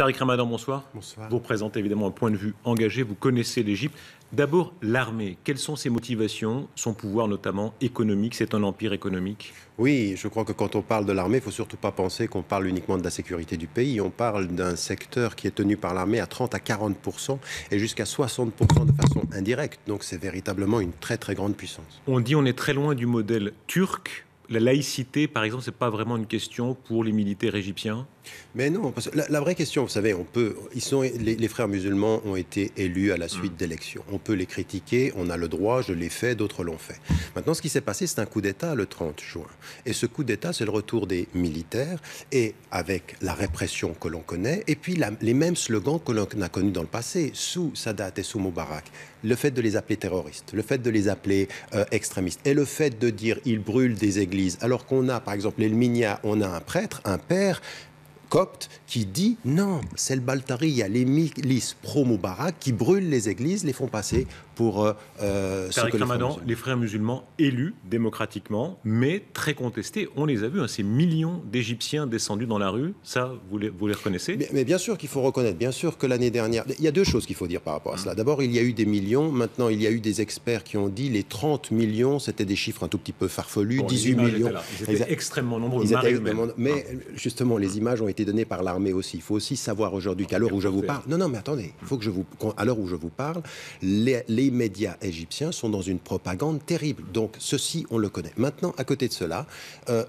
Tariq Ramadan, bonsoir. Bonsoir. Vous représentez évidemment un point de vue engagé, vous connaissez l'Égypte. D'abord, l'armée. Quelles sont ses motivations, son pouvoir notamment économique? C'est un empire économique? Oui, je crois que quand on parle de l'armée, il ne faut surtout pas penser qu'on parle uniquement de la sécurité du pays. On parle d'un secteur qui est tenu par l'armée à 30 à 40% et jusqu'à 60% de façon indirecte. Donc c'est véritablement une très très grande puissance. On dit on est très loin du modèle turc. La laïcité, par exemple, ce n'est pas vraiment une question pour les militaires égyptiens? Mais non, parce que la vraie question, vous savez, les frères musulmans ont été élus à la suite d'élections. On peut les critiquer, on a le droit, je l'ai fait, d'autres l'ont fait. Maintenant, ce qui s'est passé, c'est un coup d'État le 30 juin. Et ce coup d'État, c'est le retour des militaires, et avec la répression que l'on connaît, et puis les mêmes slogans que l'on a connus dans le passé, sous Sadat et sous Moubarak. Le fait de les appeler terroristes, le fait de les appeler extrémistes, et le fait de dire ils brûlent des églises, alors qu'on a, par exemple, l'Elminia, on a un prêtre, un père copte qui dit non, c'est le Baltari, il y a les milices pro-Moubarak qui brûlent les églises, les font passer pour Tariq Ramadan, les frères musulmans élus démocratiquement, mais très contestés. On les a vus, ces millions d'Égyptiens descendus dans la rue, ça, vous les reconnaissez? Mais bien sûr qu'il faut reconnaître, bien sûr que l'année dernière, il y a deux choses qu'il faut dire par rapport à cela. D'abord, il y a eu des millions, maintenant il y a eu des experts qui ont dit les 30 millions, c'était des chiffres un tout petit peu farfelus, bon, 18 millions. Ils étaient extrêmement nombreux. Mais justement, les images ont été données par l'armée aussi. Il faut aussi savoir aujourd'hui qu'à l'heure où je vous parle... Non, mais attendez, il faut à l'heure où je vous parle, les médias égyptiens sont dans une propagande terrible. Donc, ceci, on le connaît. Maintenant, à côté de cela,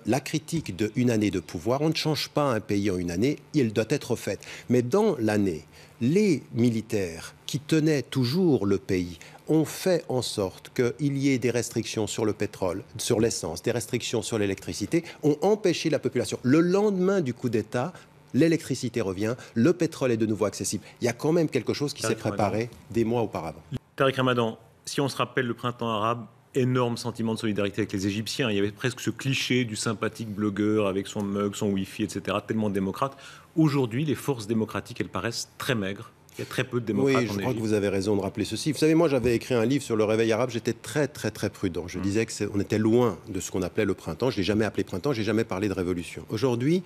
la critique d'une année de pouvoir, on ne change pas un pays en une année, il doit être faite. Mais dans l'année, les militaires qui tenaient toujours le pays ont fait en sorte qu'il y ait des restrictions sur le pétrole, sur l'essence, des restrictions sur l'électricité, ont empêché la population. Le lendemain du coup d'État, l'électricité revient, le pétrole est de nouveau accessible. Il y a quand même quelque chose qui s'est préparé des mois auparavant. Tariq Ramadan, si on se rappelle le printemps arabe, énorme sentiment de solidarité avec les Égyptiens. Il y avait presque ce cliché du sympathique blogueur avec son mug, son wifi, etc., tellement démocrate. Aujourd'hui, les forces démocratiques, elles paraissent très maigres. Il y a très peu de démocrates en Égypte. Oui, je crois que vous avez raison de rappeler ceci. Vous savez, moi, j'avais écrit un livre sur le réveil arabe. J'étais très, très, très prudent. Je disais qu'on était loin de ce qu'on appelait le printemps. Je ne l'ai jamais appelé printemps. Je n'ai jamais parlé de révolution. Aujourd'hui,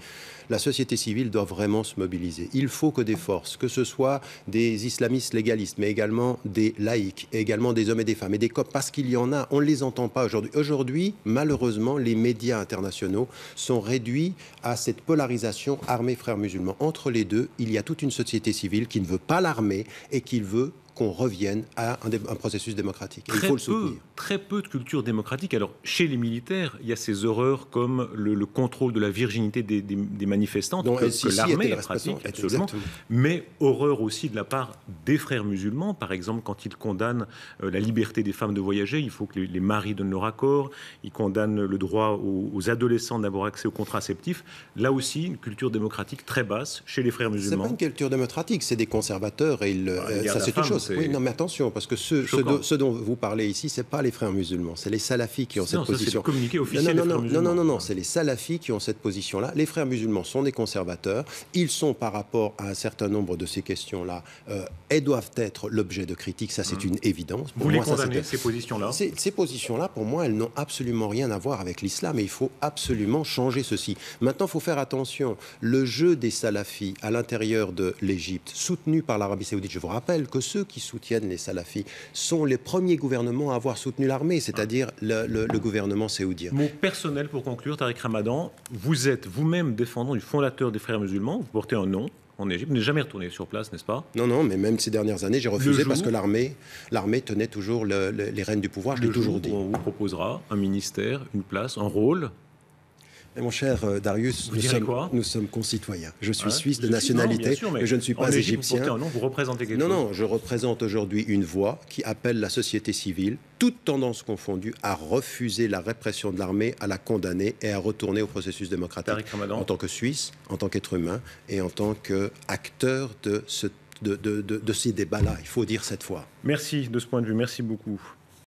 la société civile doit vraiment se mobiliser. Il faut que des forces, que ce soit des islamistes légalistes, mais également des laïcs, et également des hommes et des femmes, et des coptes, parce qu'il y en a, on ne les entend pas aujourd'hui. Aujourd'hui, malheureusement, les médias internationaux sont réduits à cette polarisation armée-frères musulmans. Entre les deux, il y a toute une société civile qui ne veut pas l'armée et qui veut qu'on revienne à un processus démocratique. Il faut le soutenir. Très peu de culture démocratique. Alors, chez les militaires, il y a ces horreurs comme le contrôle de la virginité des manifestants, que l'armée pratique, absolument. Exactement. Mais horreur aussi de la part des frères musulmans. Par exemple, quand ils condamnent la liberté des femmes de voyager, il faut que les maris donnent leur accord. Ils condamnent le droit aux adolescents d'avoir accès aux contraceptifs. Là aussi, une culture démocratique très basse chez les frères musulmans. C'est pas une culture démocratique, c'est des conservateurs et ça c'est une chose. Oui, non, mais attention, parce que ce dont vous parlez ici, c'est pas les frères musulmans, c'est les salafis qui ont cette position. C'est le communiqué officiel des frères musulmans. Non, c'est les salafis qui ont cette position-là. Les frères musulmans sont des conservateurs. Ils sont, par rapport à un certain nombre de ces questions-là, et doivent être l'objet de critiques. Ça, c'est une évidence. Vous les condamnez, ces positions-là? Ces positions-là, pour moi, elles n'ont absolument rien à voir avec l'islam et il faut absolument changer ceci. Maintenant, il faut faire attention. Le jeu des salafis à l'intérieur de l'Égypte, soutenu par l'Arabie saoudite, je vous rappelle que ceux qui soutiennent les salafis sont les premiers gouvernements à avoir soutenu l'armée, c'est-à-dire le gouvernement saoudien. Mot personnel pour conclure, Tariq Ramadan, vous êtes vous-même défendant du fondateur des frères musulmans, vous portez un nom en Égypte, vous n'êtes jamais retourné sur place, n'est-ce pas? Non, mais même ces dernières années, j'ai refusé parce que l'armée tenait toujours les rênes du pouvoir, je l'ai toujours dit. On vous proposera un ministère, une place, un rôle. Et mon cher Darius, nous sommes concitoyens. Je suis suisse de nationalité, mais je ne suis pas égyptien. Vous représentez quelque chose. Non, je représente aujourd'hui une voix qui appelle la société civile, toutes tendances confondues, à refuser la répression de l'armée, à la condamner et à retourner au processus démocratique. En tant que Suisse, en tant qu'être humain et en tant qu'acteur de ces débats-là. Il faut dire cette fois. Merci de ce point de vue. Merci beaucoup.